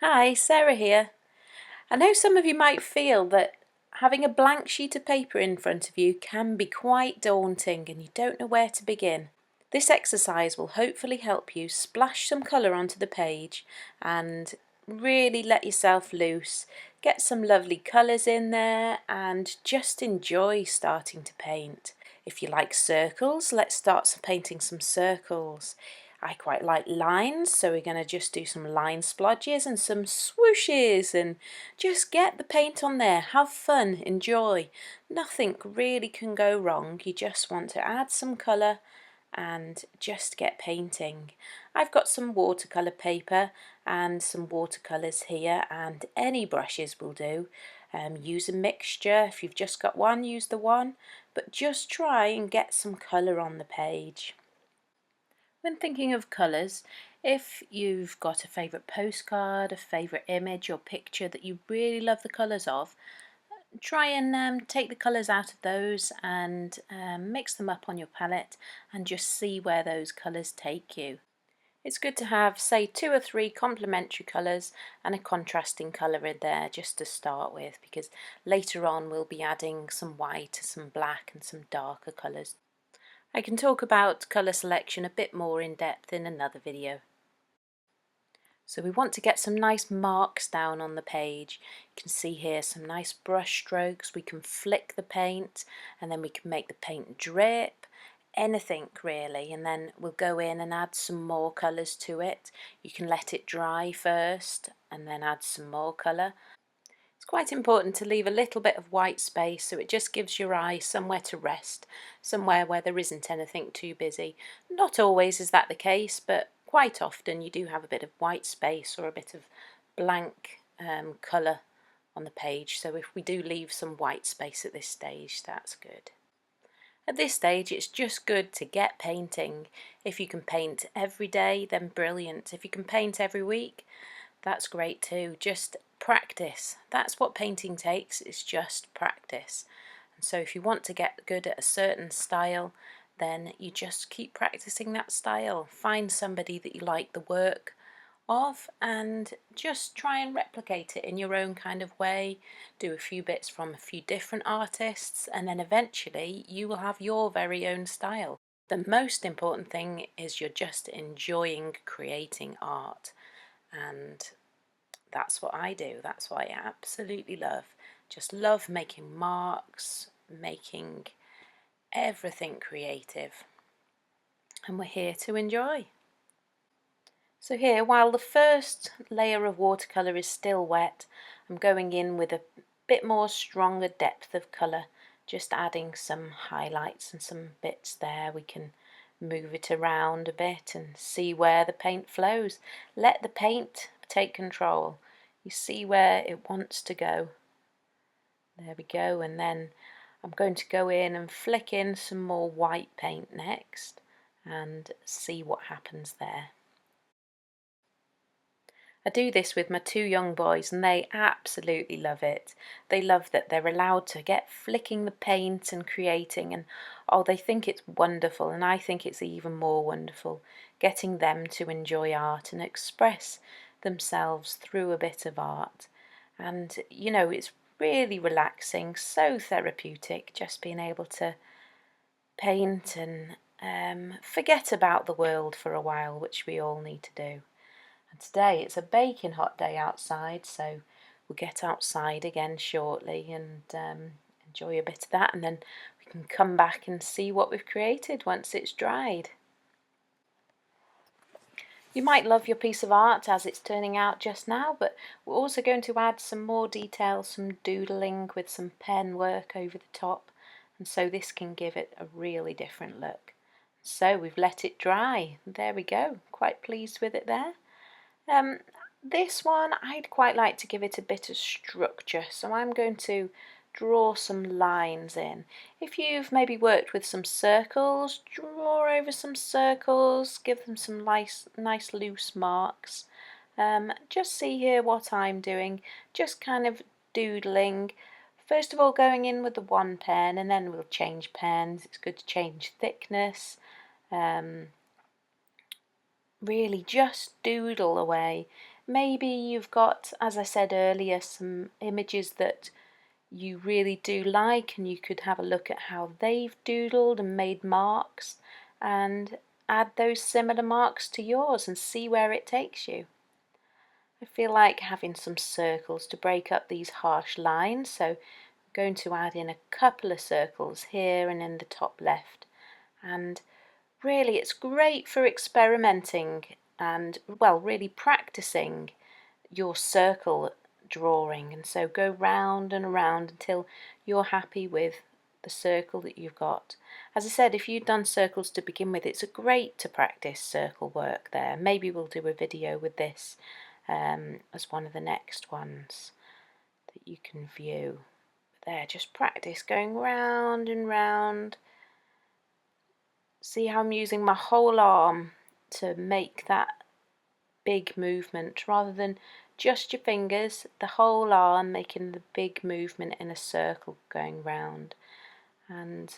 Hi, Sarah here. I know some of you might feel that having a blank sheet of paper in front of you can be quite daunting and you don't know where to begin. This exercise will hopefully help you splash some colour onto the page and really let yourself loose. Get some lovely colours in there and just enjoy starting to paint. If you like circles, let's start painting some circles. I quite like lines, so we're going to just do some line splodges and some swooshes and just get the paint on there. Have fun, enjoy. Nothing really can go wrong. You just want to add some colour and just get painting. I've got some watercolour paper and some watercolours here, and any brushes will do. Use a mixture. If you've just got one, use the one, but just try and get some colour on the page. When thinking of colours, if you've got a favourite postcard, a favourite image or picture that you really love the colours of, try and take the colours out of those and mix them up on your palette and just see where those colours take you. It's good to have, say, 2 or 3 complementary colours and a contrasting colour in there just to start with, because later on we'll be adding some white, some black and some darker colours. I can talk about colour selection a bit more in depth in another video. So we want to get some nice marks down on the page. You can see here some nice brush strokes. We can flick the paint and then we can make the paint drip, anything really, and then we'll go in and add some more colours to it. You can let it dry first and then add some more colour. It's quite important to leave a little bit of white space so it just gives your eye somewhere to rest, somewhere where there isn't anything too busy. Not always is that the case, but quite often you do have a bit of white space or a bit of blank colour on the page, so if we do leave some white space at this stage, that's good. At this stage it's just good to get painting. If you can paint every day, then brilliant. If you can paint every week, that's great too. Just practice. That's what painting takes, it's just practice. And so if you want to get good at a certain style, then you just keep practicing that style. Find somebody that you like the work of and just try and replicate it in your own kind of way. Do a few bits from a few different artists and then eventually you will have your very own style. The most important thing is you're just enjoying creating art, and that's what I do. That's what I absolutely love. Just love making marks, making everything creative, and we're here to enjoy. So here, while the first layer of watercolour is still wet, I'm going in with a bit more stronger depth of colour, just adding some highlights and some bits there. We can move it around a bit and see where the paint flows. Let the paint take control. You see where it wants to go. There we go, and then I'm going to go in and flick in some more white paint next and see what happens there. I do this with my 2 young boys and they absolutely love it. They love that they're allowed to get flicking the paint and creating, and oh, they think it's wonderful, and I think it's even more wonderful getting them to enjoy art and express themselves through a bit of art. And you know, it's really relaxing, so therapeutic, just being able to paint and forget about the world for a while, which we all need to do. And today it's a baking hot day outside, so we'll get outside again shortly and enjoy a bit of that, and then we can come back and see what we've created once it's dried. You might love your piece of art as it's turning out just now, but we're also going to add some more detail, some doodling with some pen work over the top, and so this can give it a really different look. So we've let it dry. There we go. Quite pleased with it there. This one I'd quite like to give it a bit of structure, so I'm going to draw some lines in. If you've maybe worked with some circles, draw over some circles, give them some nice loose marks. Just see here what I'm doing, just kind of doodling. First of all going in with the one pen, and then we'll change pens. It's good to change thickness. Really just doodle away, Maybe you've got, as I said earlier, some images that you really do like, and you could have a look at how they've doodled and made marks and add those similar marks to yours and see where it takes you. I feel like having some circles to break up these harsh lines, so I'm going to add in a couple of circles here and in the top left. And really it's great for experimenting and, well, really practicing your circle drawing, and so go round and around until you're happy with the circle that you've got. As I said, if you've done circles to begin with, it's great to practice circle work there. Maybe we'll do a video with this as one of the next ones that you can view. There, just practice going round and round. See how I'm using my whole arm to make that big movement rather than just your fingers, the whole arm making the big movement in a circle going round. And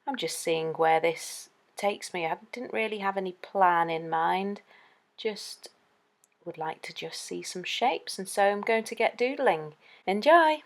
I'm just seeing where this takes me. I didn't really have any plan in mind, just would like to just see some shapes, and so I'm going to get doodling. Enjoy!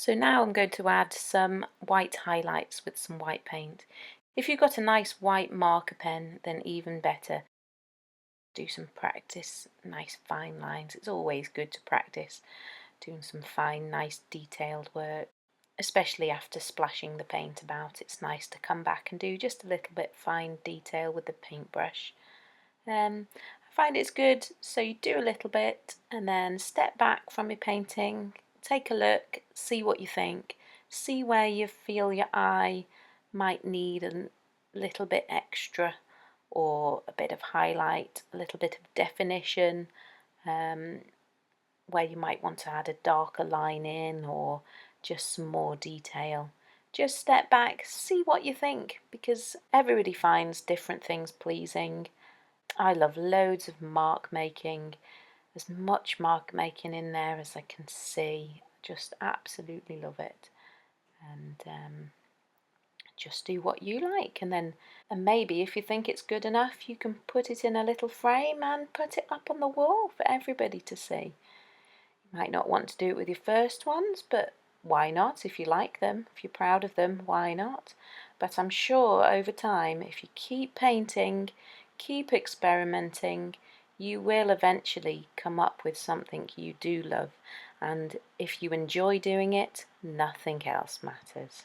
So now I'm going to add some white highlights with some white paint. If you've got a nice white marker pen, then even better. Do some practice, nice fine lines. It's always good to practice doing some fine, nice detailed work, especially after splashing the paint about. It's nice to come back and do just a little bit fine detail with the paintbrush. I find it's good, so you do a little bit and then step back from your painting, take a look, see what you think, see where you feel your eye might need a little bit extra, or a bit of highlight, a little bit of definition, where you might want to add a darker line in or just some more detail. Just step back, see what you think, because everybody finds different things pleasing. I love loads of mark making, as much mark making in there as I can see. Just absolutely love it. And just do what you like, and maybe if you think it's good enough, you can put it in a little frame and put it up on the wall for everybody to see. You might not want to do it with your first ones, but why not? If you like them, if you're proud of them, why not? But I'm sure over time, if you keep painting, keep experimenting, you will eventually come up with something you do love, and if you enjoy doing it, nothing else matters.